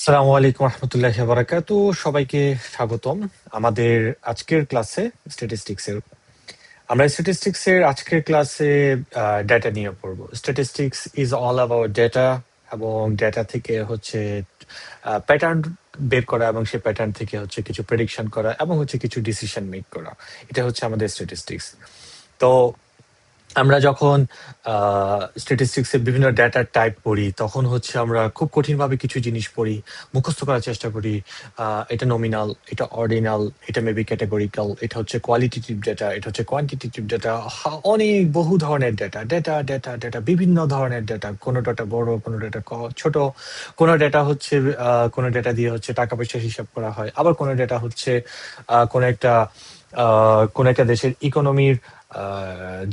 আসসালামু আলাইকুম রহমতুল্লাহি ওয়া বারাকাতু। সবাইকে স্বাগতম আমাদের আজকের ক্লাসে স্ট্যাটিস্টিক্স এর। আমরা স্ট্যাটিস্টিক্স এর আজকের ক্লাসে ডেটা নিয়ে পড়বো। Statistics is all about data, এবং ডেটা থেকে হচ্ছে প্যাটার্ন বের করা, এবং সেই প্যাটার্ন থেকে হচ্ছে কিছু প্রেডিকশন করা, এবং হচ্ছে কিছু ডিসিশন মেক করা। এটা হচ্ছে আমাদের স্ট্যাটিস্টিক্স। তো আমরা যখন স্ট্যাটিস্টিক্সের বিভিন্ন ডেটার টাইপ পড়ি, তখন হচ্ছে আমরা খুব কঠিনভাবে কিছু জিনিস পড়ি, মুখস্থ করার চেষ্টা করি। এটা নমিনাল, এটা অর্ডিনাল, এটা মেবি ক্যাটাগরিক্যাল, এটা হচ্ছে কোয়ালিটেটিভ ডেটা, এটা হচ্ছে কোয়ান্টিটেটিভ ডেটা। অনেক বহু ধরনের ডেটা ডেটা ডেটা ডেটা বিভিন্ন ধরনের ডেটা। কোনো ডেটা বড়, কোনো ডেটা ছোট। কোনো ডেটা হচ্ছে কোনো ডেটা দিয়ে হচ্ছে টাকা পয়সা হিসাব করা হয়, আবার কোনো ডেটা হচ্ছে কোনো একটা কোনো একটা দেশের ইকোনমির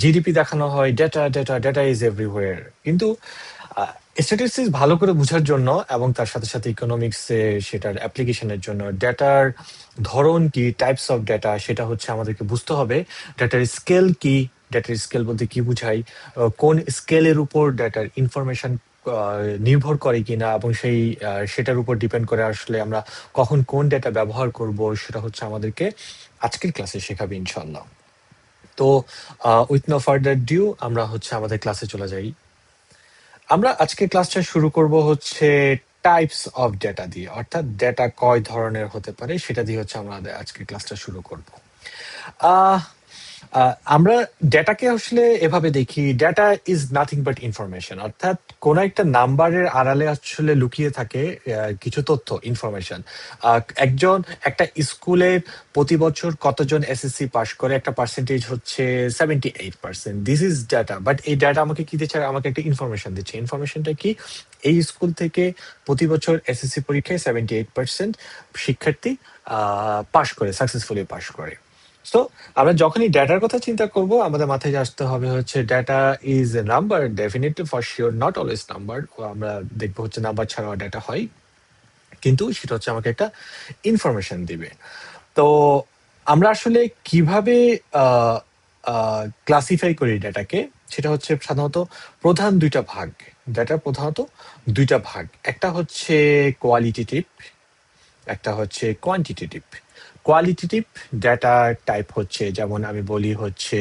জিডিপি দেখানো হয়। Data data data is everywhere. কিন্তু স্ট্যাটিস্টিক্স ভালো করে বোঝার জন্য, এবং তার সাথে সাথে ইকোনমিক্সে সেটার অ্যাপ্লিকেশনের জন্য ডেটার ধরন কি, টাইপস অফ ডেটা, সেটা হচ্ছে আমাদেরকে বুঝতে হবে। ডেটার স্কেল কি, ডেটার স্কেল বলতে কি বুঝাই, কোন স্কেলের উপর ডেটার ইনফরমেশন নির্ভর করে কিনা, এবং সেটার উপর ডিপেন্ড করে আসলে আমরা কখন কোন ডেটা ব্যবহার করব, সেটা হচ্ছে আমাদেরকে আজকের ক্লাসে শেখাবে ইনশাল্লাহ। তো উইথ নো ফার্দার ডিউ আমরা হচ্ছে আমাদের ক্লাসে চলে যাই। আমরা আজকে ক্লাসটা শুরু করব হচ্ছে টাইপস অফ ডেটা দিয়ে, অর্থাৎ ডেটা কয় ধরনের হতে পারে সেটা দিয়ে হচ্ছে আমাদের আজকে ক্লাসটা শুরু করব। আহ আমরা ডেটাকে আসলে এভাবে দেখি, data is nothing but information. অর্থাৎ কোন একটা নাম্বারের আড়ালে আসলে লুকিয়ে থাকে কিছু তথ্য, ইনফরমেশন। একটা স্কুলে প্রতি বছর কতজন এসএসসি পাশ করে, একটা পার্সেন্টেজ হচ্ছে 78%। দিস ইজ ডাটা, বাট এই ডাটা আমাকে কি দিচ্ছে? আমাকে একটা ইনফরমেশন দিচ্ছে। ইনফরমেশনটা কি? এই স্কুল থেকে প্রতি বছর এসএসসি পরীক্ষায় 78% শিক্ষার্থী পাশ করে, সাকসেসফুলি পাশ করে। সো আমরা যখনই ডেটার কথা চিন্তা করব, আমাদের মাথায় আসতে হবে হচ্ছে data is a number, definitely, for sure, not always number. আমরা দেখবো হচ্ছে নাম্বার ছাড়াও ডেটা হয়, কিন্তু সেটা হচ্ছে আমাকে একটা ইনফরমেশন দিবে। তো আমরা আসলে কিভাবে ক্লাসিফাই করি ডেটাকে, সেটা হচ্ছে সাধারণত প্রধান দুইটা ভাগ। ডেটার প্রধানত দুইটা ভাগ, একটা হচ্ছে কোয়ালিটেটিভ, একটা হচ্ছে কোয়ান্টিটেটিভ। কোয়ালিটেটিভ ডেটা টাইপ হচ্ছে, যেমন আমি বলি হচ্ছে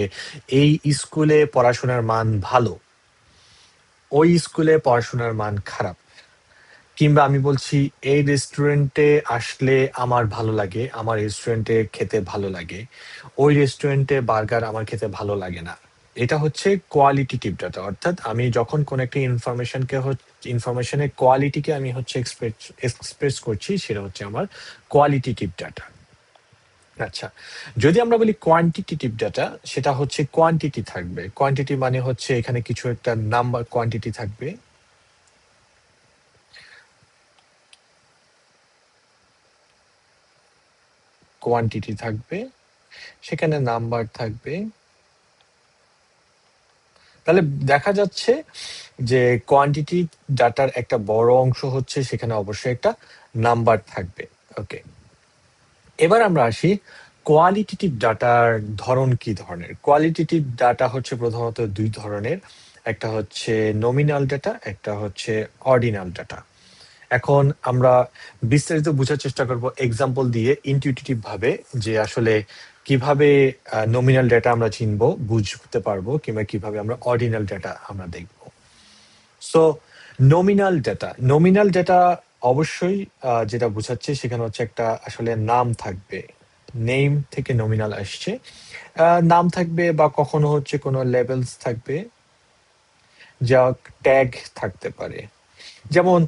এই স্কুলে পড়াশোনার মান ভালো, ওই স্কুলে পড়াশোনার মান খারাপ। কিংবা আমি বলছি এই রেস্টুরেন্টে আসলে আমার ভালো লাগে, আমার রেস্টুরেন্টে খেতে ভালো লাগে, ওই রেস্টুরেন্টে বার্গার আমার খেতে ভালো লাগে না। এটা হচ্ছে কোয়ালিটেটিভ ডাটা। অর্থাৎ আমি যখন কোন একটা ইনফরমেশনের কোয়ালিটিকে আমি হচ্ছে এক্সপ্রেস করছি, সেটা হচ্ছে আমার কোয়ালিটেটিভ ডাটা। আচ্ছা, যদি আমরা বলি কোয়ান্টিটেটিভ ডাটা, সেটা হচ্ছে কোয়ান্টিটি থাকবে। কোয়ান্টিটি মানে হচ্ছে এখানে কিছু একটা নাম্বার কোয়ান্টিটি থাকবে, কোয়ান্টিটি থাকবে, সেখানে নাম্বার থাকবে। তাহলে দেখা যাচ্ছে যে কোয়ান্টিটি ডাটার একটা বড় অংশ হচ্ছে সেখানে অবশ্যই একটা নাম্বার থাকবে। ওকে, এবার আমরা আসি কোয়ালিটেটিভ ডাটার ধরন কি ধরনের। কোয়ালিটেটিভ ডাটা হচ্ছে প্রধানত দুই ধরনের, একটা হচ্ছে নমিনাল ডাটা, একটা হচ্ছে অর্ডিনাল ডাটা। এখন আমরা বিস্তারিত বোঝার চেষ্টা করব এক্সাম্পল দিয়ে, ইনটিউটিভ ভাবে, যে আসলে কিভাবে নমিনাল ডেটা আমরা চিনবো, বুঝতে পারবো, কিংবা কিভাবে আমরা অর্ডিনাল ডেটা আমরা দেখবো। সো নমিনাল ডেটা অবশ্যই যেটা বোঝাচ্ছে সেখানে হচ্ছে একটা আসলে নাম থাকবে। নেম থেকে নমিনাল আসছে। নাম থাকবে, বা কখনো হচ্ছে কোনো লেভেলস থাকবে, যা ট্যাগ থাকতে পারে। যেমন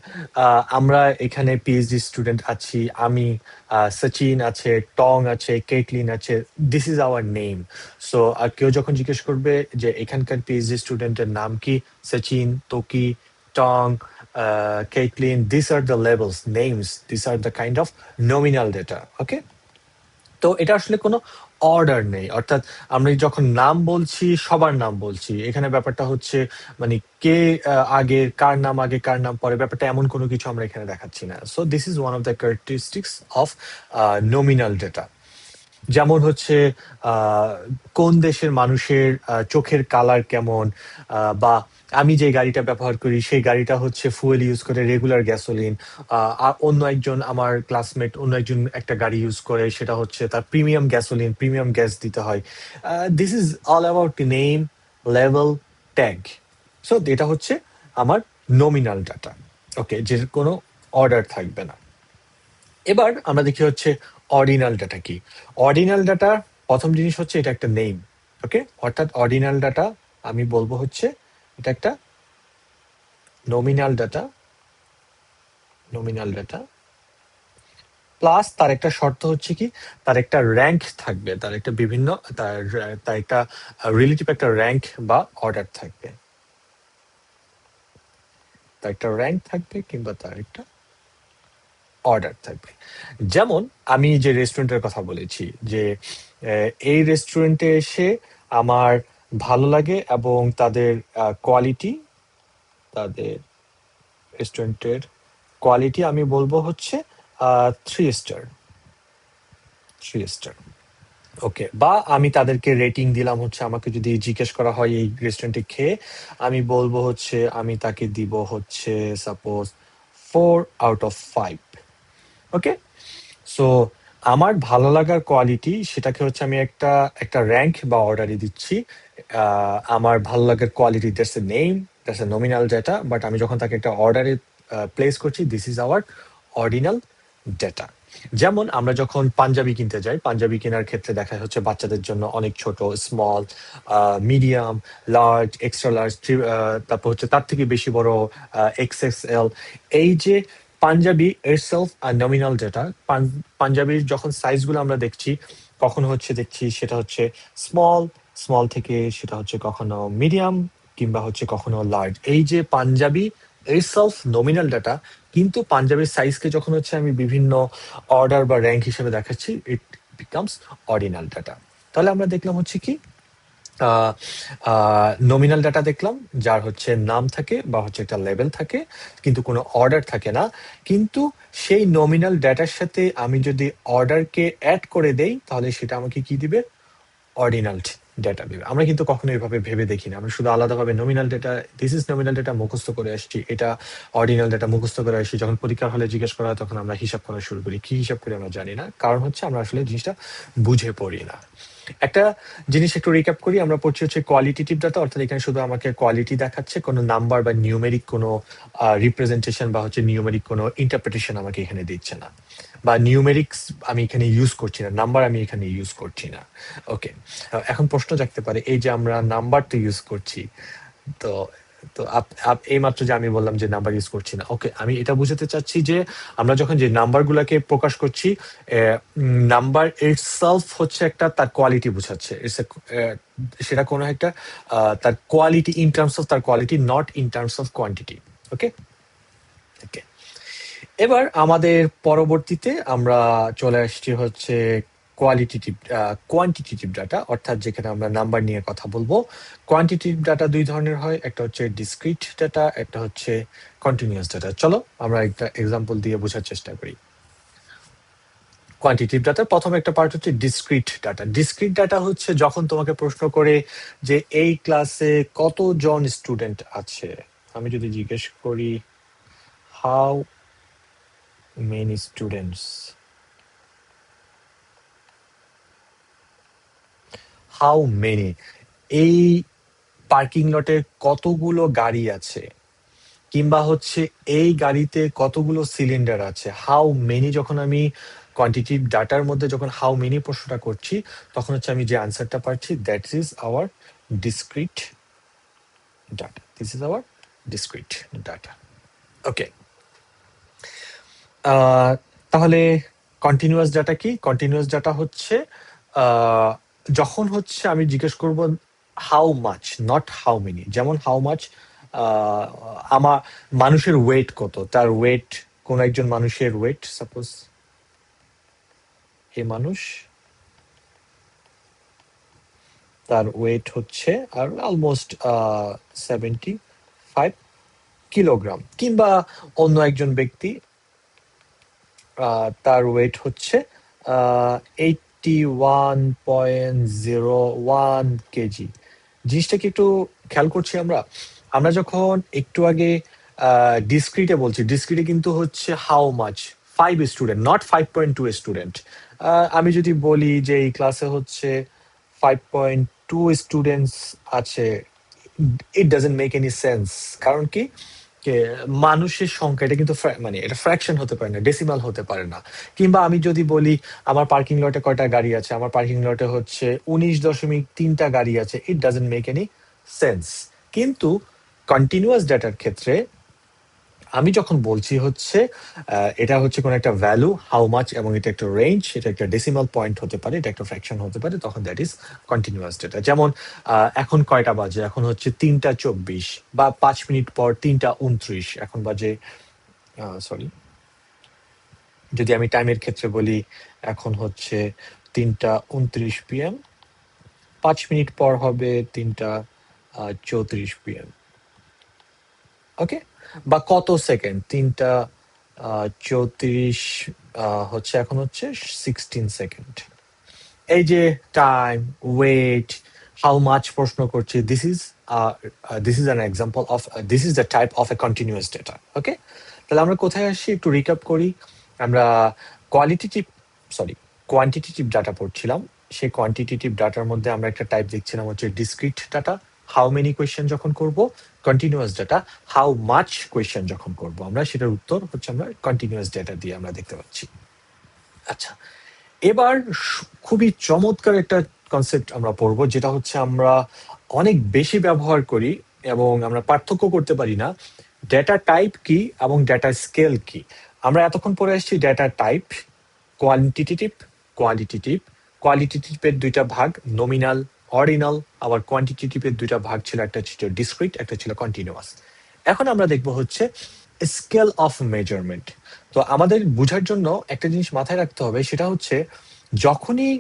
আমরা এখানে পিএইচডি স্টুডেন্ট আছি, আমি, সচিন আছে, টং আছে, কেটলিন আছে। This is hour name. So কেউ যখন জিজ্ঞেস করবে যে এখানকার পিএইচডি স্টুডেন্টের নাম কি, সচিন, তোকি, টং, কেটলিন, this are the levels, names, this are the kind of nominal data. Okay, তো এটা আসলে কোনো অর্ডার নেই। অর্থাৎ আমরা যখন নাম বলছি, সবার নাম বলছি, এখানে ব্যাপারটা হচ্ছে মানে কে আগে, কার নাম আগে, কার নাম পরে, ব্যাপারটা এমন কোনো কিছু আমরা এখানে দেখাচ্ছি না। So this is one of the characteristics of nominal data. যেমন হচ্ছে কোন দেশের মানুষের চোখের কালার কেমন, বা আমি যে গাড়িটা ব্যবহার করি সেই গাড়িটা হচ্ছে ফুয়েল ইউজ করে রেগুলার গ্যাসোলিন, আর অন্য একজন আমার ক্লাসমেট অন্য একজন একটা গাড়ি ইউজ করে সেটা হচ্ছে তার প্রিমিয়াম গ্যাসোলিন প্রিমিয়াম গ্যাস দিতে হয়। This is all about name, level, tag. So এটা হচ্ছে আমার নমিনাল ডাটা। ওকে, যে কোনো অর্ডার থাকবে না। এবার আমরা দেখি হচ্ছে অর্ডিনাল ডাটা কি। অর্ডিনাল ডাটা প্রথম জিনিস হচ্ছে এটা একটা নেম। ওকে, অর্থাৎ অর্ডিনাল ডাটা আমি বলবো হচ্ছে এটা একটা nominal data. Nominal data plus তার একটা শর্ত হচ্ছে কি, তার একটা র্যাঙ্ক থাকবে, তার একটা বিভিন্ন তার তার একটা রিলেটিভ একটা র্যাঙ্ক বা অর্ডার থাকবে। তার একটা র্যাঙ্ক থাকবে কিংবা তার একটা অর্ডার থাকবে। যেমন আমি যে রেস্টুরেন্টের কথা বলেছি যে এই রেস্টুরেন্টে এসে আমার ভালো লাগে এবং তাদের কোয়ালিটি, তাদের রেস্টুরেন্টের কোয়ালিটি আমি বলবো হচ্ছে 3 স্টার। 3 স্টার। ওকে, বা আমি তাদেরকে রেটিং দিলাম হচ্ছে, আমাকে যদি জিজ্ঞেস করা হয় এই রেস্টুরেন্টে খেয়ে, আমি বলবো হচ্ছে আমি তাকে দিব হচ্ছে সাপোজ 4/5। ওকে, সো আমার ভালো লাগার কোয়ালিটি সেটাকে হচ্ছে আমি একটা একটা র্যাঙ্ক বা অর্ডারে দিচ্ছি। আমার ভালো লাগার quality that's a name, that's a nominal data, but আমি যখন তাকে একটা অর্ডারে প্লেস করছি this is our ordinal data. যেমন আমরা যখন পাঞ্জাবি কিনতে যাই, পাঞ্জাবি কেনার ক্ষেত্রে দেখা হচ্ছে বাচ্চাদের জন্য অনেক ছোট, small, medium, large, extra large, তারপর হচ্ছে তার থেকে বেশি বড় XXL। এই যে পাঞ্জাবি এরসেলফ আর নমিনাল ডেটা। পাঞ্জাবির যখন সাইজগুলো আমরা দেখছি, কখনো হচ্ছে দেখছি সেটা হচ্ছে স্মল, স্মল থেকে সেটা হচ্ছে কখনো মিডিয়াম কিংবা হচ্ছে কখনো লার্জ। এই যে পাঞ্জাবি এরসেলফ নমিনাল ডাটা, কিন্তু পাঞ্জাবির সাইজকে যখন হচ্ছে আমি বিভিন্ন অর্ডার বা র্যাঙ্ক হিসেবে দেখাচ্ছি, ইট বিকামস অর্ডিনাল ডাটা। তাহলে আমরা দেখলাম হচ্ছে কি নমিনাল ডাটা দেখলাম, যার হচ্ছে নাম থাকে বা হচ্ছে একটা লেভেল থাকে কিন্তু কোনো অর্ডার থাকে না। কিন্তু সেই নমিনাল ডাটার সাথে আমি যদি অর্ডারকে অ্যাড করে দেই তাহলে সেটা আমাকে কি দিবে? অর্ডিনাল ডেটা দিবে। আমরা কিন্তু কখনো এভাবে ভেবে দেখি না, আমরা শুধু আলাদাভাবে nominal data, this is nominal data মুখস্থ করে আসছি, এটা অর্ডিনাল ডেটা মুখস্থ করে আসছি। যখন পরীক্ষার হলে জিজ্ঞেস করা হয় তখন আমরা হিসাব করা শুরু করি, কি হিসাব করি আমরা জানি না, কারণ হচ্ছে আমরা আসলে জিনিসটা বুঝে পড়ি না। একটা জিনিস একটু রিক্যাপ করি, আমরা পড়ছি হচ্ছে কোয়ালিটেটিভ ডাটা, অর্থাৎ এখানে শুধু আমাকে কোয়ালিটি দেখাচ্ছে, কোনো নাম্বার বা নিউমেরিক কোনো রিপ্রেজেন্টেশন বা হচ্ছে নিউমেরিক কোনো ইন্টারপ্রিটেশন আমাকে এখানে দিচ্ছে না, বা নিউমেরিক্স আমি এখানে ইউজ করছি না, নাম্বার আমি এখানে ইউজ করছি না। ওকে, এখন প্রশ্ন জাগতে পারে এই যে আমরা নাম্বার তো ইউজ করছি, তো তো এই মাত্র যে আমি বললাম যে নাম্বার ইউজ করছি না, ওকে, আমি এটা বুঝাতে চাচ্ছি যে আমরা যখন যে নাম্বার গুলাকে প্রকাশ করছি, নাম্বার ইটসেলফ হচ্ছে একটা তার কোয়ালিটি বোঝাচ্ছে। সেটা কোনো একটা তার কোয়ালিটি ইন টার্মস অফ তার quality, not in terms of quantity. Okay, okay. এবার আমাদের পরবর্তীতে আমরা চলে আসছি হচ্ছে কোয়ালিটেটিভ কোয়ান্টিটেটিভ ডাটা, অর্থাৎ যেখানে আমরা নাম্বার নিয়ে কথা বলবো। কোয়ান্টিটেটিভ ডাটা 2 ধরনের হয়, একটা হচ্ছে ডিসক্রিট ডাটা, একটা হচ্ছে কন্টিনিউয়াস ডাটা। চলো আমরা একটা এক্সাম্পল দিয়ে বোঝার চেষ্টা করি। কোয়ান্টিটেটিভ ডাটার প্রথম একটা পার্ট হচ্ছে ডিসক্রিট ডাটা। ডিসক্রিট ডাটা হচ্ছে যখন তোমাকে প্রশ্ন করে যে এই ক্লাসে কতজন স্টুডেন্ট আছে, আমি যদি জিজ্ঞেস করি how many students, how many, এই পার্কিং লটে কতগুলো গাড়ি আছে, কিংবা হচ্ছে এই গাড়িতে কতগুলো সিলিন্ডার আছে, হাউ মেনি যখন আমি কোয়ান্টিটিভ ডাটার মধ্যে যখন হাউ মেনি প্রশ্নটা করছি, তখন হচ্ছে আমি যে আনসারটা পাচ্ছি that is our discrete data. This is our discrete data. Okay, তাহলে কন্টিনিউয়াস ডাটা কি? কন্টিনিউয়াস ডাটা হচ্ছে যখন হচ্ছে আমি জিজ্ঞেস করব how much, not how many. যেমন হাউ মাচ, আমার মানুষের ওয়েট কত, তার ওয়েট, কোন একজন মানুষের ওয়েট, সাপোজ এ মানুষ, তার ওয়েট হচ্ছে আর অলমোস্ট 75 কিলোগ্রাম, কিংবা অন্য একজন ব্যক্তি তার ওয়েট হচ্ছে 81.01 কেজি। জিনিসটা কি একটু খেয়াল করছি আমরা? আমরা যখন একটু আগে ডিসক্রিটে বলছি, ডিসক্রিটে কিন্তু হচ্ছে how much 5 student, not 5.2 student. আমি যদি বলি যে এই ক্লাসে হচ্ছে 5.2 স্টুডেন্টস আছে, ইট ডাজন্ট মেক এনি সেন্স। কারণ কি, যে মানুষের সংখ্যা এটা কিন্তু মানে এটা ফ্র্যাকশন হতে পারে না, ডেসিমাল হতে পারে না। কিংবা আমি যদি বলি আমার পার্কিং লটে কয়টা গাড়ি আছে, আমার পার্কিং লটে হচ্ছে 19.3টা গাড়ি আছে, ইট ডাজন্ট মেক এনি সেন্স। কিন্তু কন্টিনিউয়াস ডেটার ক্ষেত্রে আমি যখন বলছি হচ্ছে এটা হচ্ছে কোনো একটা ভ্যালু হাউ মাচ, এবং এটা একটা রেঞ্জ, এটা একটা ডেসিমাল পয়েন্ট হতে পারে, এটা একটা ফ্র্যাকশন হতে পারে, তখন দ্যাট ইজ কন্টিনিউয়াস ডেটা। যেমন এখন কয়টা বাজে, এখন হচ্ছে 3টা 24, বা 5 মিনিট পর 3টা 29 এখন বাজে। সরি, যদি আমি টাইমের ক্ষেত্রে বলি এখন হচ্ছে 3টা 29 PM, 5 মিনিট পর হবে 3টা 34 PM। ওকে, বা কত সেকেন্ড, 3টা 34 হচ্ছে এখন হচ্ছে 16 সেকেন্ড। এই যে টাইম, ওয়েট, হাউ মাচ প্রশ্ন করছে, this is an example of, this is the type of a continuous data. Okay, তাহলে আমরা কোথায় আসি একটু রিক্যাপ করি। আমরা কোয়ালিটেটিভ, সরি, কোয়ান্টিটেটিভ ডাটা পড়ছিলাম। সেই কোয়ান্টিটেটিভ ডাটার মধ্যে আমরা একটা টাইপ দেখছিলাম হচ্ছে discrete data, how many question যখন করব। Continuous data, how much question যখন করব আমরা, সেটার উত্তর হচ্ছে আমরা কন্টিনিউয়াস ডেটা দিয়ে আমরা দেখতে পাচ্ছি। আচ্ছা, এবার খুবই চমৎকার একটা কনসেপ্ট আমরা পড়বো, যেটা হচ্ছে আমরা অনেক বেশি ব্যবহার করি এবং আমরা পার্থক্য করতে পারি না। ডেটা টাইপ কি এবং ডেটা স্কেল কি? আমরা এতক্ষণ পড়ে আসছি ডেটা টাইপ, কোয়ান্টিটেটিভ, কোয়ালিটেটিভ। কোয়ালিটেটিভের দুইটা ভাগ, নমিনাল, অর্ডিনাল। আবার কোয়ান্টিটেটিভের দুইটা ভাগ ছিল, একটা ছিল ডিসক্রিট, একটা ছিল কন্টিনিউয়াস। এখন আমরা দেখবো হচ্ছে স্কেল অফ মেজারমেন্ট। তো আমাদের বোঝার জন্য একটা জিনিস মাথায় রাখতে হবে, সেটা হচ্ছে যখনই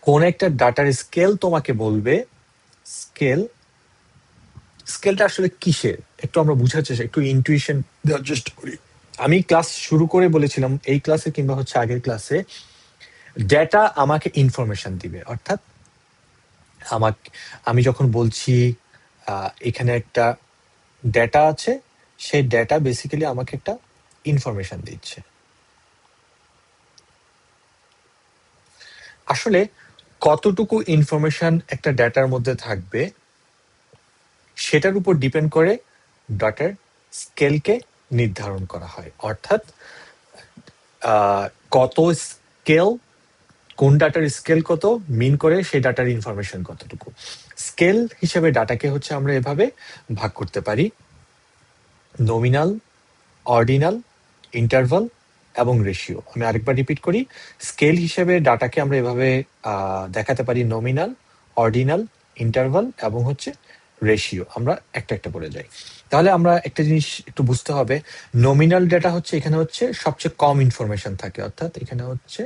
কোন একটা ডাটার স্কেল তোমাকে বলবে, স্কেল, স্কেলটা আসলে কিসের একটু আমরা বুঝার চেষ্টা, একটু ইনটুইশন দেওয়ার চেষ্টা করি। আমি ক্লাস শুরু করে বলেছিলাম, এই ক্লাসে কিংবা হচ্ছে আগের ক্লাসে, ডেটা আমাকে ইনফরমেশন দিবে। অর্থাৎ আমি যখন বলছি এখানে একটা ডেটা আছে, সেই ডেটা বেসিক্যালি আমাকে একটা ইনফরমেশন দিচ্ছে। আসলে কতটুকু ইনফরমেশন একটা ডেটার মধ্যে থাকবে সেটার উপর ডিপেন্ড করে ডাটার স্কেলকে নির্ধারণ করা হয়। অর্থাৎ কত স্কেল, কোন ডাটার স্কেল কত মিন করে সেই ডাটার ইনফরমেশন কতটুকু। স্কেল হিসেবে ডাটাকে হচ্ছে আমরা এভাবে ভাগ করতে পারি: নমিনাল, অর্ডিনাল, ইন্টারভাল এবং রেশিও। আমি আরেকবার রিপিট করি, স্কেল হিসেবে ডাটাকে আমরা এভাবে দেখাতে পারি: নমিনাল, অর্ডিনাল, ইন্টারভাল এবং হচ্ছে রেশিও। আমরা একটা একটা করে যাই। তাহলে আমরা একটা জিনিস একটু বুঝতে হবে, নমিনাল ডেটা হচ্ছে এখানে হচ্ছে সবচেয়ে কম ইনফরমেশন থাকে, অর্থাৎ এখানে হচ্ছে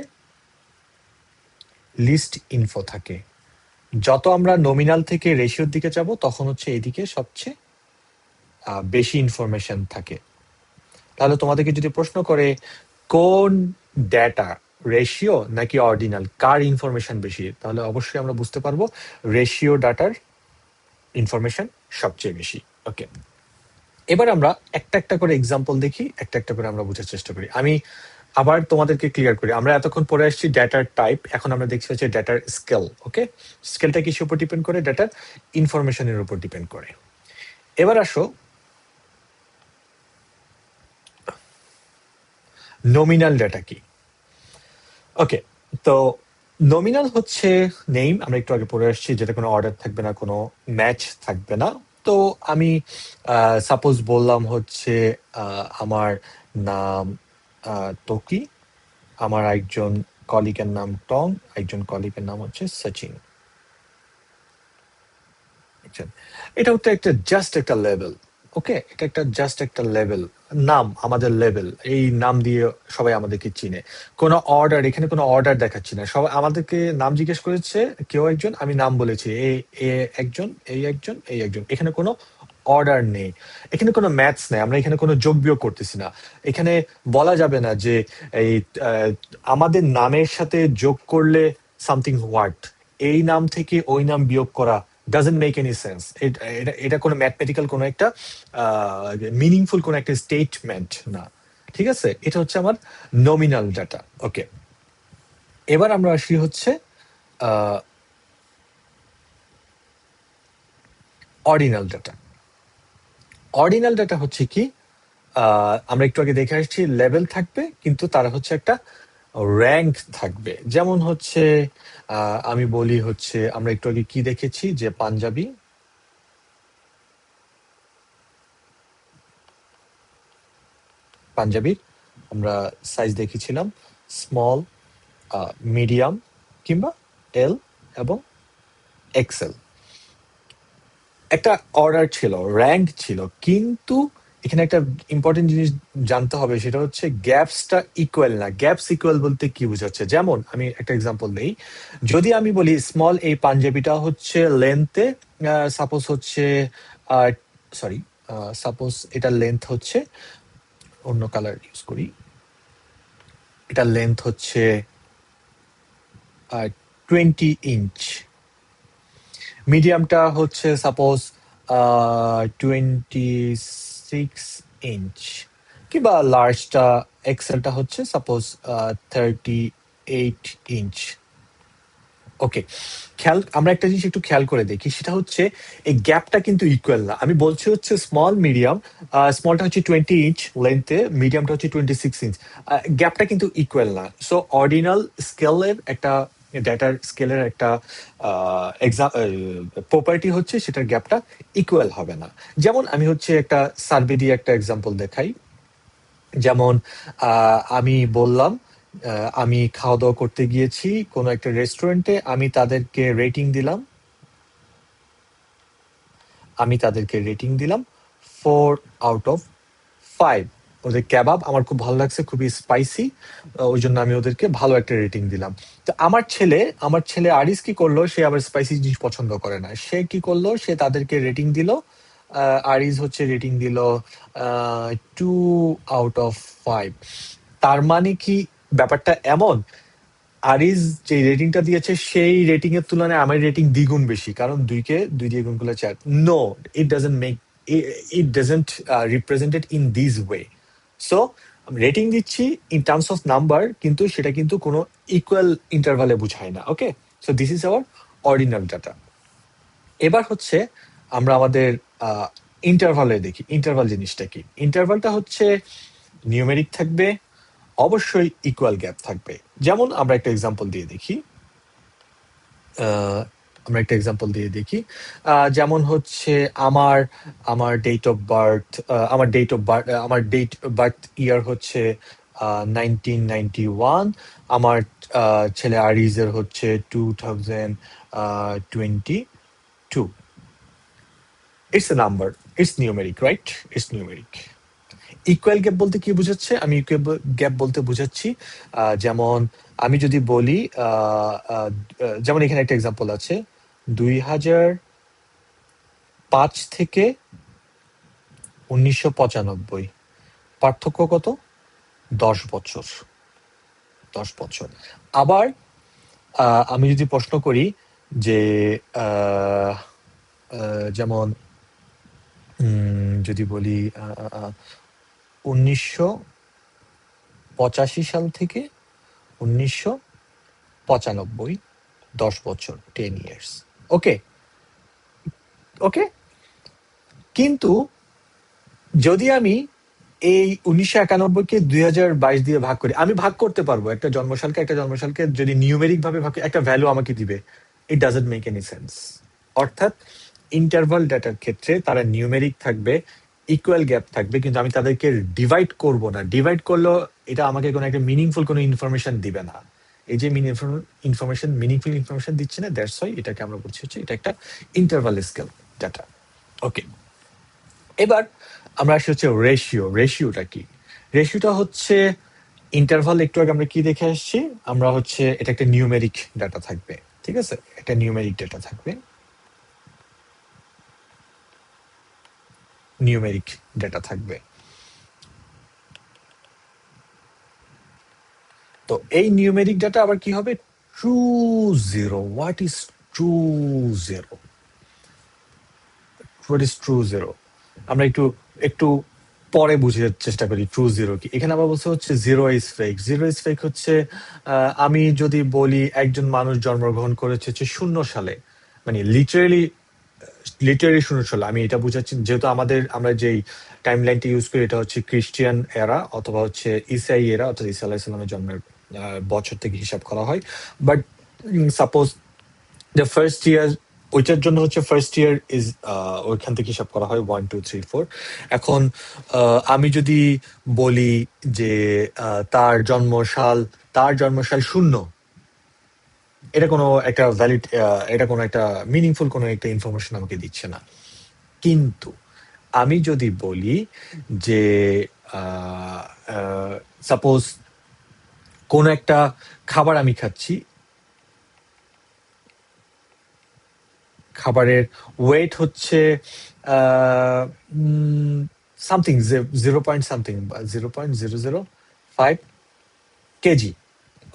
লিস্ট ইনফো থাকে। যত আমরা নমিনাল থেকে রেশিওর দিকে যাব তখন হচ্ছে এদিকে সবচেয়ে বেশি ইনফরমেশন থাকে। তাহলে তোমাদেরকে যদি প্রশ্ন করে কোন ডেটা, রেশিও নাকি অর্ডিনাল, কার ইনফরমেশন বেশি, তাহলে অবশ্যই আমরা বুঝতে পারবো রেশিও ডাটার ইনফরমেশন সবচেয়ে বেশি। ওকে, এবার আমরা একটা একটা করে এক্সাম্পল দেখি, একটা একটা করে আমরা বোঝার চেষ্টা করি। আমি আবার তোমাদেরকে ক্লিয়ার করি, আমরা এতক্ষণ পরে আসছি ডেটার টাইপ, এখন আমরা দেখছি হচ্ছে ডেটার স্কেল। ওকে, স্কেলটা কিসের উপর ডিপেন্ড করে? ডেটার ইনফরমেশনের উপর ডিপেন্ড করে। এবার আসো নমিনাল ডেটা কি। ওকে, তো নমিনাল হচ্ছে নেম, আমরা একটু আগে পড়ে আসছি, যেটা কোনো অর্ডার থাকবে না, কোনো ম্যাচ থাকবে না। তো আমি সাপোজ বললাম হচ্ছে আমার নাম তকি, আমার একজন কলিগের নাম টং, একজন কলিগের নাম হচ্ছে সচিন। এটা হচ্ছে একটা জাস্ট একটা লেভেল। ওকে, এটা একটা জাস্ট একটা লেভেল, নাম আমাদের লেভেল, এই নাম দিয়ে সবাই আমাদেরকে চিনে। কোনো অর্ডার, এখানে কোনো অর্ডার দেখাচ্ছি না, সবাই আমাদেরকে নাম জিজ্ঞেস করেছে, কেউ একজন, আমি নাম বলেছি, এ একজন, এই একজন, এই একজন, এখানে কোনো অর্ডার নেই, এখানে কোনো ম্যাথস নেই, আমরা এখানে কোনো যোগ বিয়োগ করতেছি না। এখানে বলা যাবে না যে এই আমাদের নামের সাথে যোগ করলে সামথিং হোয়াট, এই নাম থেকে ওই নাম বিয়োগ করা ডাজন্ট মেক এনি সেন্স। এটা কোনো ম্যাথমেটিক্যাল কোনো একটা মিনিংফুল কোনো একটা স্টেটমেন্ট না। ঠিক আছে, এটা হচ্ছে আমার নমিনাল ডাটা। ওকে, এবার আমরা আসি হচ্ছে অর্ডিনাল ডাটা। অর্ডিনাল ডাটা হচ্ছে কি, আমরা একটু আগে দেখে আসছি লেভেল থাকবে, কিন্তু তারা হচ্ছে একটা র্যাঙ্ক থাকবে। যেমন হচ্ছে আমি বলি হচ্ছে, আমরা একটু আগে কি দেখেছি যে পাঞ্জাবির আমরা সাইজ দেখেছিলাম স্মল, মিডিয়াম কিংবা এল এবং এক্সেল। একটা অর্ডার ছিল, র্যাঙ্ক ছিল, কিন্তু এখানে একটা ইম্পর্টেন্ট জিনিস জানতে হবে, সেটা হচ্ছে গ্যাপসটা ইকুয়াল না। গ্যাপস ইকুয়াল বলতে কি বোঝাচ্ছে, যেমন আমি একটা এক্সাম্পল দেই। যদি আমি বলি স্মল এই পাঞ্জাবিটা হচ্ছে লেন্থে সাপোজ হচ্ছে সরি সাপোজ এটা লেন্থ হচ্ছে, অন্য কালার ইউজ করি, এটা লেন্থ হচ্ছে 20 ইঞ্চ, মিডিয়ামটা হচ্ছে সাপোজ 26 ইঞ্চ, কিংবা লার্জটা এক্সেলটা হচ্ছে সাপোজ 38 ইঞ্চ। ওকে, আমরা একটা জিনিস একটু খেয়াল করে দেখি, সেটা হচ্ছে এই গ্যাপটা কিন্তু ইকুয়াল না। আমি বলছি হচ্ছে স্মল মিডিয়াম, স্মলটা হচ্ছে 20 ইঞ্চ লেন্থে, মিডিয়ামটা হচ্ছে 26 ইঞ্চ, গ্যাপটা কিন্তু ইকুয়াল না। সো অর্ডিনাল স্কেলের একটা, ডেটার স্কেলের একটা প্রপার্টি হচ্ছে সেটার গ্যাপটা ইকুয়াল হবে না। যেমন আমি হচ্ছে একটা সার্ভে দিয়ে একটা এক্সাম্পল দেখাই। যেমন আমি বললাম আমি খাওয়া দাওয়া করতে গিয়েছি কোনো একটা রেস্টুরেন্টে, আমি তাদেরকে রেটিং দিলাম 4/5। ওদের কেবাব আমার খুব ভালো লাগছে, খুবই স্পাইসি, ওই জন্য আমি ওদেরকে ভালো একটা রেটিং দিলাম। তো আমার ছেলে আরিস কি করলো, সে আবার স্পাইসি জিনিস পছন্দ করে না, সে কি করলো, সে তাদেরকে রেটিং দিল, আরিস হচ্ছে রেটিং দিল 2/5। তার মানে কি ব্যাপারটা এমন, আরিজ যে রেটিংটা দিয়েছে সেই রেটিং এর তুলনায় আমার রেটিং দ্বিগুণ বেশি, কারণ 2 দিয়ে গুণ করলে 4। No, it doesn't make, it doesn't represented in this way. So আমি রেটিং দিচ্ছি ইন টার্মস অফ নাম্বার, কিন্তু সেটা কিন্তু কোনো ইকুয়াল ইন্টারভালে বুঝায় না। Okay, so this is our ordinal data. এবার হচ্ছে আমরা আমাদের ইন্টারভালে দেখি, ইন্টারভাল জিনিসটা কি। ইন্টারভালটা হচ্ছে নিউমেরিক থাকবে, অবশ্যই ইকুয়াল গ্যাপ থাকবে। যেমন আমরা একটা এক্সাম্পল দিয়ে দেখি, যেমন হচ্ছে আমার আমার ডেট অফ বার্থ, আমার ডেট বার্থ ইয়ার হচ্ছে 1991, আমার ছেলে আরিজের হচ্ছে 2022। It's a number, it's numeric, right? It's numeric. Equal gap বলতে কি বুঝাচ্ছে, আমি ইকুয়াল গ্যাপ বলতে বুঝাচ্ছি যেমন আমি যদি বলি যেমন এখানে একটা এক্সাম্পল আছে, 2005 থেকে 1995, পার্থক্য কত? 10 বছর। 10 বছর। আবার আমি যদি প্রশ্ন করি যে যেমন যদি বলি 1985 সাল থেকে 1995, 10 বছর, 10 ইয়ার্স। ওকে, ওকে। কিন্তু যদি আমি এই 1991-কে 2022 দিয়ে ভাগ করি, আমি ভাগ করতে পারবো একটা জন্মসালকে যদি নিউমেরিক ভাবে ভাগ, একটা ভ্যালু আমাকে দিবে। ইট ডাজন্ট মেক এনি সেন্স। অর্থাৎ ইন্টারভাল ডাটার ক্ষেত্রে তারা নিউমেরিক থাকবে, ইকুয়াল গ্যাপ থাকবে, কিন্তু আমি তাদেরকে ডিভাইড করব না। ডিভাইড করলেও এটা আমাকে কোনো একটা মিনিংফুল কোনো ইনফরমেশন দিবে না। এই যে মিনিংফুল ইনফরমেশন দিচ্ছে না, দ্যাটস ওয়াই এটাকে আমরা বলছি হচ্ছে এটা একটা ইন্টারভাল স্কেল ডাটা। ওকে, এবার আমরা আসি হচ্ছে রেশিও। রেশিওটা কি? রেশিওটা হচ্ছে ইন্টারভাল, একটু আগে আমরা কি দেখে আসছি, আমরা হচ্ছে এটা একটা নিউমেরিক ডাটা থাকবে। ঠিক আছে, একটা নিউমেরিক ডাটা থাকবে। নিউমেরিক ডেটা থাকবে। তো এই নিউমেরিক ডেটা আবার কি হবে? True zero. What is true zero? What is true zero? আমরা একটু একটু পরে বুঝার চেষ্টা করি ট্রু জিরো কি। এখানে আবার বলছে হচ্ছে zero is fake. Zero is fake হচ্ছে আমি যদি বলি একজন মানুষ জন্মগ্রহণ করেছে হচ্ছে 0 সালে, মানে লিটারেলি শূন্য সালে, আমি এটা বুঝাচ্ছি যেহেতু আমরা যেই টাইম লাইনটা ইউজ করি এটা হচ্ছে খ্রিস্টিয়ান এরা অথবা হচ্ছে ইসাই এরা, অর্থাৎ ঈসা আলাইহিস সালামের জন্মের বছর থেকে হিসাব করা হয়। But suppose the first year, ওইটার জন্য হচ্ছে ফার্স্ট ইয়ার ইজ ওইখান থেকে হিসাব করা হয় 1 2 3 4। এখন আমি যদি বলি যে তার জন্মসাল 0, এটা কোনো একটা ভ্যালিড, এটা কোনো একটা মিনিংফুল কোনো একটা ইনফরমেশন আমাকে দিচ্ছে না। কিন্তু আমি যদি বলি যে সাপোজ কোন একটা খাবার আমি খাচ্ছি, খাবারের ওয়েট হচ্ছে সামথিং 0 সামথিং বা 0.005 কেজি,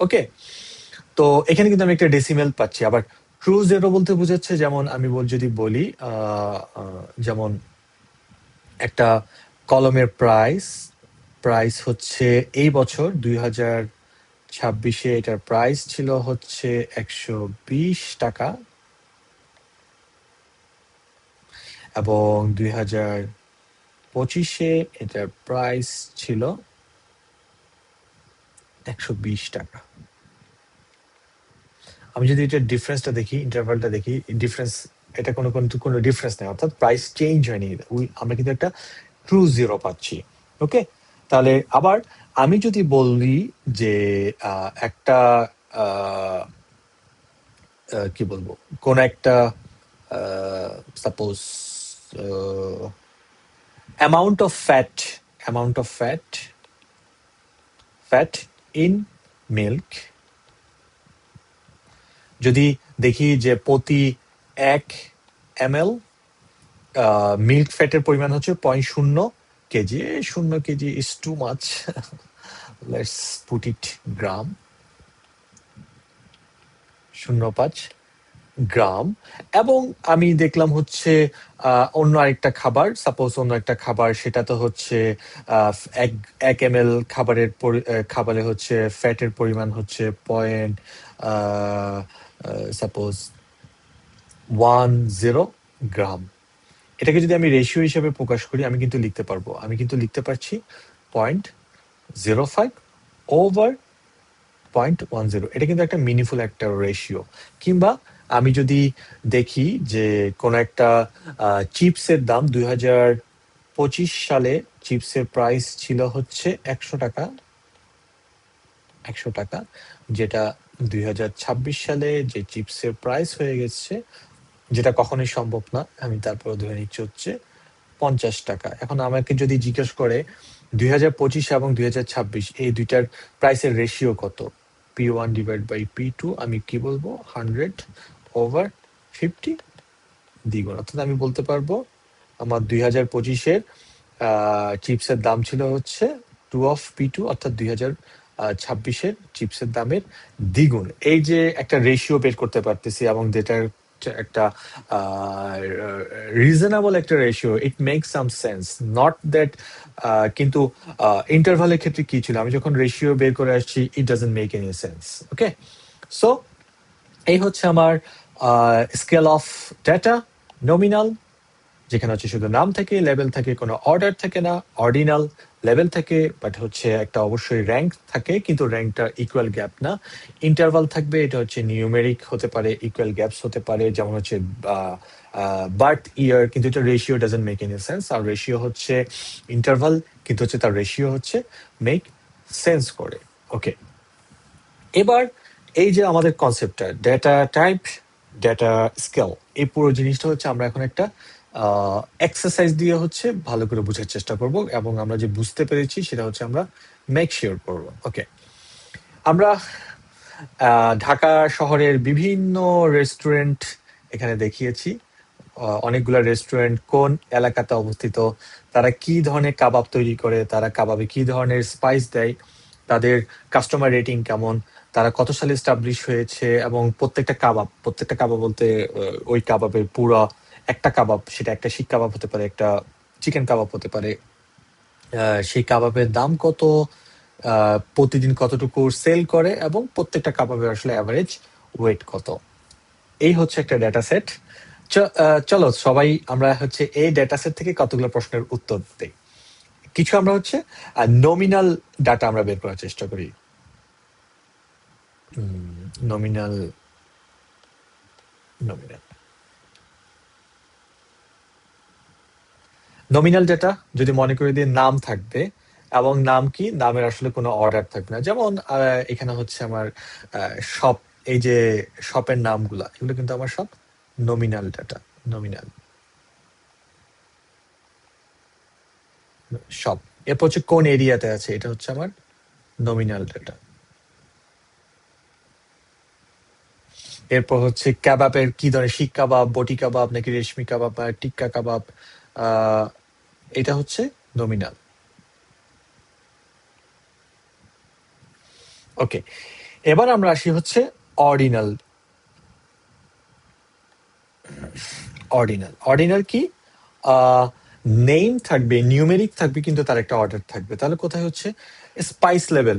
ওকে। তো এখানে কিন্তু আমি একটা ডেসিমেল পাচ্ছি। আবার ট্রু জিরো বলতে বোঝাচ্ছে, যেমন আমি যদি বলি যেমন একটা কলমের প্রাইস প্রাইস হচ্ছে এই বছর 2026-এ এটার প্রাইস ছিল হচ্ছে 120 টাকা, এবং 2025-এ এটার প্রাইস ছিল 120 টাকা। আমি যদি এটার ডিফারেন্সটা দেখি, ইন্টারভালটা দেখি, ডিফারেন্স, এটা কোনো ডিফারেন্স নেই, অর্থাৎ প্রাইস চেঞ্জ হয়নি। আমরা কিন্তু একটা ট্রু জিরো পাচ্ছি, ওকে। তাহলে আবার আমি যদি বলি যে একটা কি বলবো, কোন একটা suppose amount of fat, amount of fat in milk, যদি দেখি যে প্রতি 1 ml মিল্ক ফ্যাটের পরিমাণ হচ্ছে 0.0 kg. 0 kg is too much, let's put it gram, 0.5 gram. এবং আমি দেখলাম হচ্ছে অন্য আরেকটা খাবার, সাপোজ অন্য একটা খাবার, সেটা তো হচ্ছে 1 ml খাবারে হচ্ছে ফ্যাটের পরিমাণ হচ্ছে পয়েন্ট সাপোজ 10 গ্রাম। এটাকে যদি আমি রেশিও হিসেবে প্রকাশ করি, আমি কিন্তু লিখতে পারছি 0.05/0.10। এটা কিন্তু একটা মিনিংফুল একটা রেশিও। কিংবা আমি যদি দেখি যে কোন একটা চিপসের দাম 2025 সালে চিপসের প্রাইস ছিল হচ্ছে 100 টাকা, যেটা 2026 সালে যে চিপসের প্রাইস হয়ে গেছে, যেটা কখনোই সম্ভব না, আমি তারপর ধরে নিচ্ছি হচ্ছে 50 টাকা। এখন আমাকে যদি জিজ্ঞেস করে 2025 এবং 2026 এই দুইটার প্রাইসের রেশিও কত, P1/P2, আমি কি বলবো? 100/50 দ্বিগুণ। অর্থাৎ আমি বলতে পারবো আমার 2025-এর চিপসের দাম ছিল হচ্ছে 2/P2, অর্থাৎ 2026-এর চিপসের দামের দ্বিগুণ। এই যে একটা রেশিও বের করতে পারতেছি, এবং যেটার একটা রিজনেবল একটা ratio, it make some sense, not that. কিন্তু ইন্টারভালের ক্ষেত্রে কি ছিল, আমি যখন রেশিও বের করে আসছি, ইট doesn't make any sense, okay. So এই হচ্ছে আমার স্কেল অফ ডেটা, নমিনাল, যেখানে হচ্ছে শুধু নাম থাকে, লেভেল থাকে, কোনো অর্ডার থাকে না। অর্ডিনাল, লেভেল থাকে বাট হচ্ছে একটা অবশ্যই র্যাঙ্ক থাকে, কিন্তু র্যাঙ্কটা ইকুয়াল গ্যাপ না। ইন্টারভাল থাকবে, এটা হচ্ছে নিউমেরিক হতে পারে, ইকুয়াল গ্যাপস হতে পারে, যেমন হচ্ছে বার্থ ইয়ার, কিন্তু এটা ratio doesn't make any sense. আর রেশিও হচ্ছে ইন্টারভাল, কিন্তু হচ্ছে তার রেশিও হচ্ছে মেক সেন্স করে, ওকে। এবার এই যে আমাদের কনসেপ্টটা, ডেটা টাইপ, ডেটা স্কেল, এই পুরো জিনিসটা হচ্ছে আমরা এখন একটা এক্সারসাইজ দিয়ে হচ্ছে ভালো করে বোঝার চেষ্টা করব, এবং আমরা যে বুঝতে পেরেছি সেটা হচ্ছে আমরা মেক শিওর করবো, ওকে। আমরা ঢাকা শহরের বিভিন্ন রেস্টুরেন্ট এখানে দেখিয়েছি, অনেকগুলা রেস্টুরেন্ট কোন এলাকাতে অবস্থিত, তারা কি ধরনের কাবাব তৈরি করে, তারা কাবাবে কি ধরনের স্পাইস দেয়, তাদের কাস্টমার রেটিং কেমন, তারা কত সালে এস্টাবলিশ হয়েছে, এবং প্রত্যেকটা কাবাব বলতে ওই কাবাবের পুরো একটা কাবাব, সেটা একটা শিক কাবাব হতে পারে, একটা চিকেন কাবাব হতে পারে, সেই কাবাবের দাম কত, প্রতিদিন কতটুকু সেল করে, এবং প্রত্যেকটা কাবাবের আসলে অ্যাভারেজ ওয়েট কত। এই হচ্ছে একটা ডেটা সেট। চলো সবাই আমরা হচ্ছে এই ডেটা সেট থেকে কতগুলো প্রশ্নের উত্তর দিই। কিছু আমরা হচ্ছে নমিনাল ডাটা আমরা বের করার চেষ্টা করি। নমিনাল নমিনাল নমিনাল ডেটা যদি মনে করে দিয়ে নাম থাকবে, এবং নাম কি, নামের আসলে কোনো অর্ডার থাকবে না। যেমন এখানে হচ্ছে আমার শপ, এই যে শপের নামগুলা, এগুলো কিন্তু আমার সব নমিনাল ডাটা। নমিনাল শপ, এরপর হচ্ছে কোন এরিয়াতে আছে, এটা হচ্ছে আমার নমিনাল ডাটা। এরপর হচ্ছে কাবাবের কি ধরনের, শিক কাবাব, বটি কাবাব, নাকি রেশমি কাবাব, বা টিক্কা কাবাব, আহ এটা হচ্ছে নমিনাল। ওকে, এবার আমরা আসি হচ্ছে অর্ডিনাল। অর্ডিনাল কি, নেম থাকবে, নিউমেরিক থাকবে, কিন্তু তার একটা অর্ডার থাকবে। তাহলে কোথায় হচ্ছে স্পাইস লেভেল,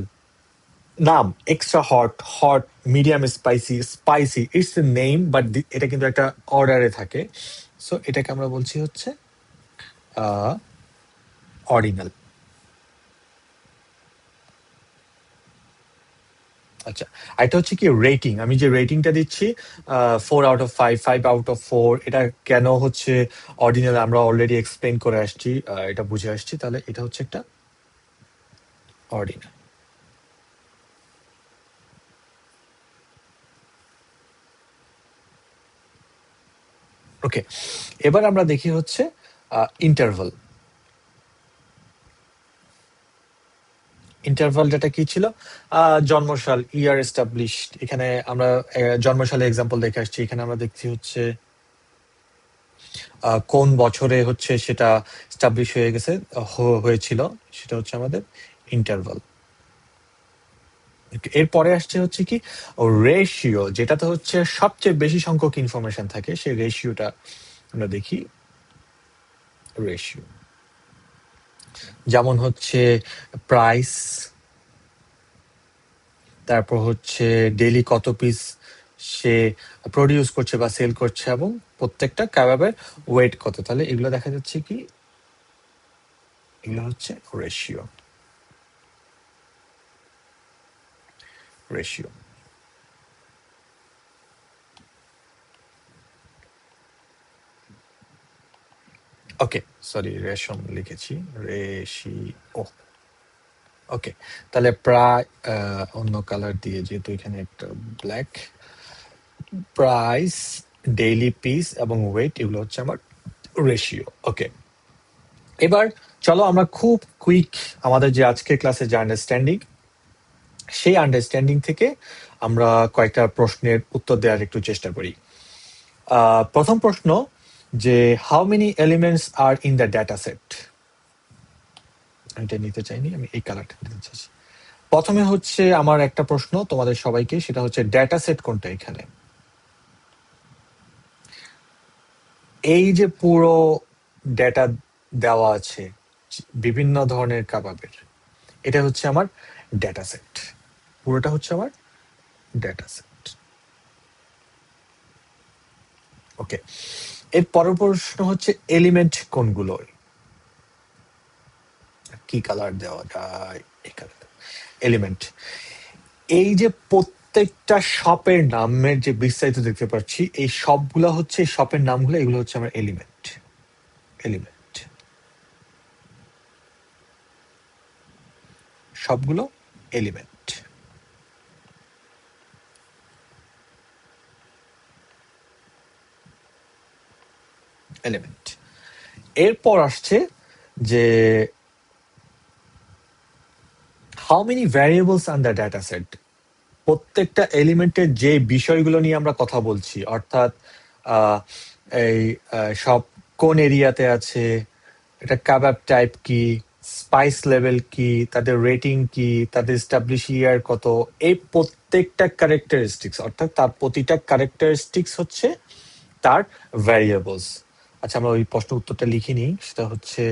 নাম extra hot, hot, medium spicy, spicy, it's a name, but এটা কিন্তু একটা অর্ডারে থাকে। সো এটাকে আমরা বলছি হচ্ছে অর্ডিনাল। আচ্ছা, এটা হচ্ছে কি রেটিং, আমি যে রেটিংটা দিচ্ছি 4 আউট অফ 5, 5 আউট অফ 4, এটা কেন হচ্ছে অর্ডিনাল আমরা অলরেডি এক্সপ্লেন করে আসছি, এটা বুঝে আসছি। তাহলে এটা হচ্ছে একটা অর্ডিনাল। ওকে, এবার আমরা দেখি হচ্ছে ইন্টারভাল। ইন্টারভাল ডেটা কি ছিল, জন্মসাল, ইয়ার এস্টাবলিশড। এখানে আমরা জন্মসালে এক্সাম্পল দেখে আসছি। এখানে আমরা দেখছি হচ্ছে কোন বছরে হচ্ছে সেটা এস্টাবলিশ হয়ে গেছে, হয়েছিল, সেটা হচ্ছে আমাদের ইন্টারভাল। এরপরে আসছে হচ্ছে কি রেশিও, যেটাতে হচ্ছে সবচেয়ে বেশি সংখ্যক ইনফরমেশন থাকে, সেই রেশিওটা আমরা দেখি। রেশিও যেমন হচ্ছে প্রাইস, তারপর হচ্ছে ডেইলি কত পিস সে প্রডিউস করছে বা সেল করছে, এবং প্রত্যেকটা কাবাবের ওয়েট কত। তাহলে এগুলো দেখা যাচ্ছে কি, এগুলো হচ্ছে রেশিও। রেশিও ওকে, সরি, রেশন লিখেছি, রেশিও। ওকে, তাহলে প্রায় অন্য কালার দিয়ে, যেহেতু এখানে একটা ব্ল্যাক, প্রাইস, ডেইলি পিস এবং ওয়েট, এগুলো হচ্ছে আমার রেশিও। ওকে, এবার চলো আমরা খুব কুইক আমাদের যে আজকের ক্লাসে যে আন্ডারস্ট্যান্ডিং, সেই আন্ডারস্ট্যান্ডিং থেকে আমরা কয়েকটা প্রশ্নের উত্তর দেওয়ার একটু চেষ্টা করি। প্রথম প্রশ্ন, যে how many elements are in the data set. এটা নিতে চাইনি, আমি এই কালারটা নিতে চাইছি। প্রথমে হচ্ছে আমার একটা প্রশ্ন তোমাদের সবাইকে, সেটা হচ্ছে ডেটা সেট কোনটা এখানে। এই যে পুরো ডেটা দেওয়া আছে বিভিন্ন ধরনের কাবাবের, এটা হচ্ছে আমার ডেটা সেট। পুরোটা হচ্ছে আমার ডেটা সেট। ওকে, এর পরের প্রশ্ন হচ্ছে এলিমেন্ট কোনগুলো, কি কালার দেওয়া যায়, এই কালার এলিমেন্ট। এই যে প্রত্যেকটা শপের নামের যে বিস্তারিত দেখতে পাচ্ছি, এই সবগুলা হচ্ছে শপের নামগুলো, এগুলো হচ্ছে আমার এলিমেন্ট। এলিমেন্ট সবগুলো এলিমেন্ট। এলিমেন্ট। এরপর আসছে যে how many variables on the data set. প্রত্যেকটা এলিমেন্টের যে বিষয়গুলো নিয়ে আমরা কথা বলছি, অর্থাৎ এই সব কোন এরিয়াতে আছে, এটা কাবাব টাইপ কি, স্পাইস লেভেল কি, তাদের রেটিং কি, তাদের এস্টাবলিশ ইয়ার কত, এই প্রত্যেকটা ক্যারেক্টারিস্টিক্স, অর্থাৎ তার প্রতিটা ক্যারেক্টারিস্টিক্স হচ্ছে তার ভ্যারিয়েবলস। আচ্ছা, আমরা ওই প্রশ্ন উত্তরটা লিখে নিই। সেটা হচ্ছে,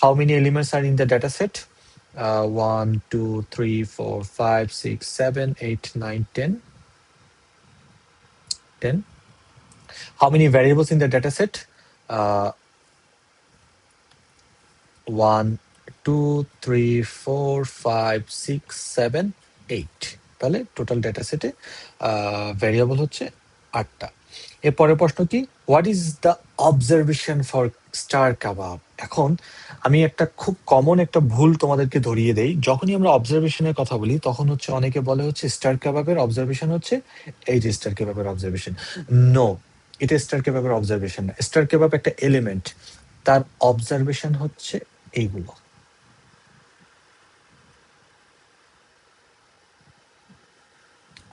how many elements are in the data set? 1 2 3 4 5 6 7 8 9 10 10. How many variables in the data set? 1 2 3 4 5 6 7 8. তাহলে টোটাল ডেটা সেটে ভ্যারিয়েবল হচ্ছে 8টা। এরপরের প্রশ্ন কি, what is the observation for star Kabab? এখন আমি একটা খুব কমন একটা ভুল তোমাদেরকে ধরিয়ে দেই। যখনই আমরা অবজারভেশনের কথা বলি তখন হচ্ছে অনেকে বলে হচ্ছে স্টার কাবাবের অবজারভেশন হচ্ছে এই যে স্টার কাবাবের অবজারভেশন। নো, এটা স্টার কেবাবের অবজারভেশন না। স্টার কেবাব একটা এলিমেন্ট, তার অবজারভেশন হচ্ছে এইগুলো।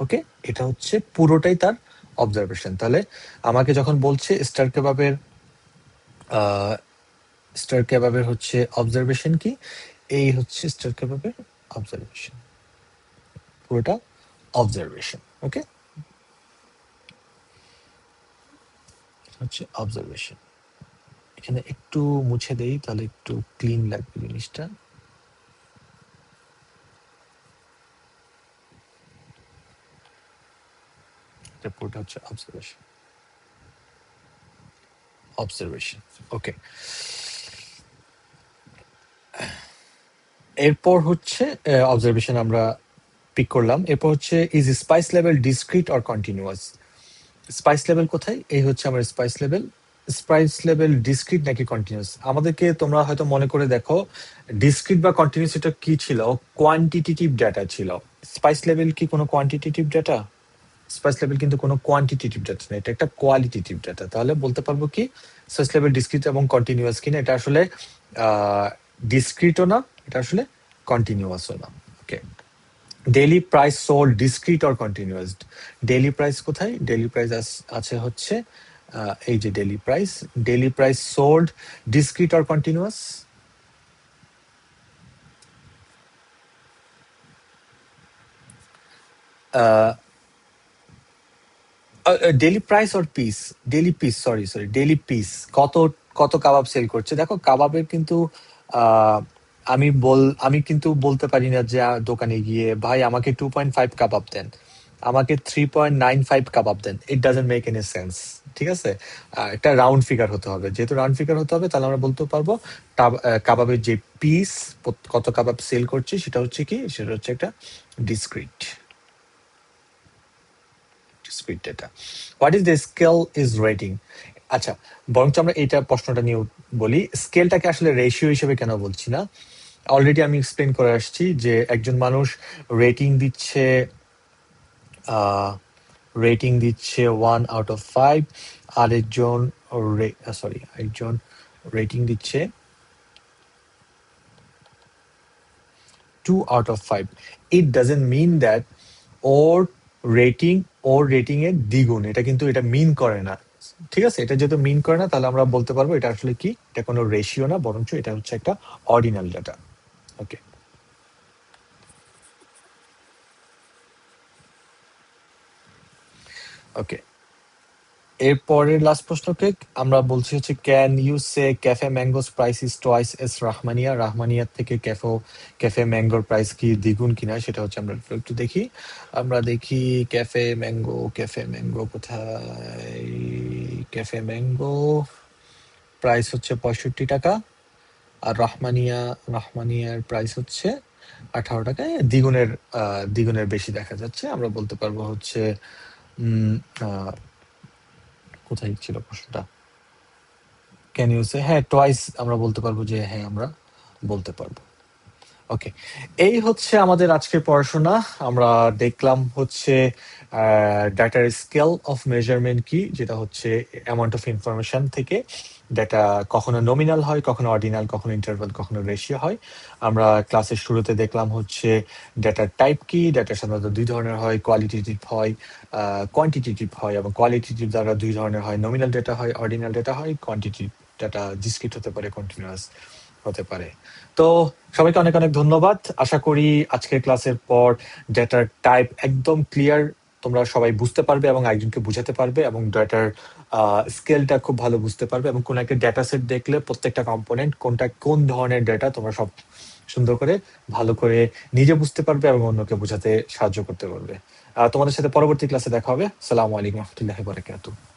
ওকে, এটা হচ্ছে পুরোটাই তার অবজারভেশন। তাহলে আমাকে যখন বলছে স্টার কেবাবের হচ্ছে অবজারভেশন কি, এই হচ্ছে স্টার কেবাবের অবজারভেশন, পুরোটা অবজারভেশন। ওকে, হচ্ছে অবজারভেশন। এখানে একটু মুছে দেই, তাহলে একটু ক্লিন লাগবে জিনিসটা। এটা পুরোটা হচ্ছে অবজারভেশন। অবজারভেশন, ওকে। এরপর হচ্ছে অবজারভেশন আমরা পিক করলাম। এরপর হচ্ছে, is spice level discrete or continuous? Spice level কোথায়? এই হচ্ছে আমার spice level. Spice level discrete নাকি কন্টিনিউয়াস? আমাদেরকে তোমরা হয়তো মনে করে দেখো, ডিসক্রিট বা কন্টিনিউয়াস এটা কি ছিল? কোয়ান্টিটেটিভ ডাটা ছিল। স্পাইস লেভেল কি কোনো কোয়ান্টিটেটিভ ডাটা? স্পাইস লেভেল কিন্তু কোনো কোয়ান্টিটেটিভ ডাটা না, এটা একটা কোয়ালিটেটিভ ডাটা। তাহলে বলতে পারবো কি স্পাইস লেভেল ডিসক্রিট এবং কন্টিনিউয়াস কিনা? এটা আসলে ডিসক্রিটও না, এটা আসলে কন্টিনিউয়াসও না। Okay, daily price sold discrete or continuous? Daily price কোথায়? ডেইলি প্রাইস আছে হচ্ছে এই যে daily price. Daily price sold discrete or continuous? Daily price or piece? Daily piece, sorry sorry, daily piece. কত কত কাবাব সেল করছে? দেখো কাবাবের কিন্তু আহ, আমি কিন্তু বলতে পারি না যে দোকানে গিয়ে, ভাই আমাকে 2.5 কাবাব দেন, আমাকে 3.95 কাবাব দেন। It doesn't make any sense. ঠিক আছে, একটা রাউন্ড ফিগার হতে হবে। যেহেতু রাউন্ড ফিগার হতে হবে, তাহলে আমরা বলতে পারবো কাবাবের যে পিস, কত কাবাব সেল করছে, সেটা হচ্ছে কি, সেটা হচ্ছে একটা discrete discrete data. What is the scale is rating? আচ্ছা, বরঞ্চ আমরা এটা প্রশ্নটা নিয়ে বলি, স্কেলটাকে আসলে রেশিও হিসেবে কেন বলছি না। অলরেডি আমি এক্সপ্লেন করে আসছি যে একজন মানুষ রেটিং দিচ্ছে রেটিং দিচ্ছে 1/5, আরেকজন একজন রেটিং দিচ্ছে 2/5। ইট ডাজন্ট মিন দ্যাট ওর রেটিং এর দ্বিগুণ, এটা কিন্তু এটা মিন করে না। ঠিক আছে, এটা যেহেতু মিন করে না, তাহলে আমরা বলতে পারবো এটা আসলে কি, এটা কোনো রেশিও না, বরঞ্চ এটা হচ্ছে একটা অর্ডিনাল ডাটা। ওকে, ওকে। এরপরের লাস্ট প্রশ্নকে আমরা বলছি হচ্ছে, can you say cafe mango's price is twice as Rahmania? রাহমানিয়ার থেকে ক্যাফে ম্যাঙ্গোর প্রাইস কি দ্বিগুণ কিনা, সেটা হচ্ছে আমরা একটু দেখি। আমরা দেখি ক্যাফে ম্যাঙ্গো কোথায়? ক্যাফে ম্যাঙ্গো প্রাইস হচ্ছে 65 টাকা, আর রাহমানিয়ার প্রাইস হচ্ছে 18 টাকা। দ্বিগুণের বেশি দেখা যাচ্ছে। আমরা বলতে পারবো হচ্ছে উম আহ, কোথায় ছিল প্রশ্নটা? ক্যান ইউ সে, হ্যাঁ টোয়াইস আমরা বলতে পারবো, যে হ্যাঁ আমরা বলতে পারবো। ওকে, এই হচ্ছে আমাদের আজকের পড়াশোনা। আমরা দেখলাম হচ্ছে ডাটার স্কেল অফ মেজারমেন্ট কি, যেটা হচ্ছে অ্যামাউন্ট অফ ইনফরমেশন থেকে ডেটা কখনো নমিনাল হয়, কখনো অর্ডিনাল, কখনো ইন্টারভাল, কখনো রেশিও হয়। আমরা ক্লাসের শুরুতে দেখলাম হচ্ছে ডেটার টাইপ কি। ডেটা সাধারণত দুই ধরনের হয়, কোয়ালিটেটিভ হয়, কোয়ান্টিটেটিভ হয়। এবং কোয়ালিটেটিভ দ্বারা দুই ধরনের হয়, নমিনাল ডেটা হয়, অর্ডিনাল ডেটা হয়। কোয়ান্টিটিভ ডেটা ডিসক্রিট হতে পারে, কন্টিনিউয়াস হতে পারে। তো সবাইকে অনেক অনেক ধন্যবাদ। আশা করি আজকের ক্লাসের পর ডেটার টাইপ একদম ক্লিয়ার, তোমরা সবাই বুঝতে পারবে এবং একজনকে বুঝাতে পারবে, এবং ডেটার স্কেলটা খুব ভালো বুঝতে পারবে, এবং কোন একটা ডেটা সেট দেখলে প্রত্যেকটা কম্পোনেন্ট কোনটা কোন ধরনের ডেটা তোমরা সব সুন্দর করে ভালো করে নিজে বুঝতে পারবে এবং অন্যকে বোঝাতে সাহায্য করতে পারবে। তোমাদের সাথে পরবর্তী ক্লাসে দেখা হবে। আসসালামু আলাইকুম ওয়া রাহমাতুল্লাহি ওয়া বারাকাতুহু।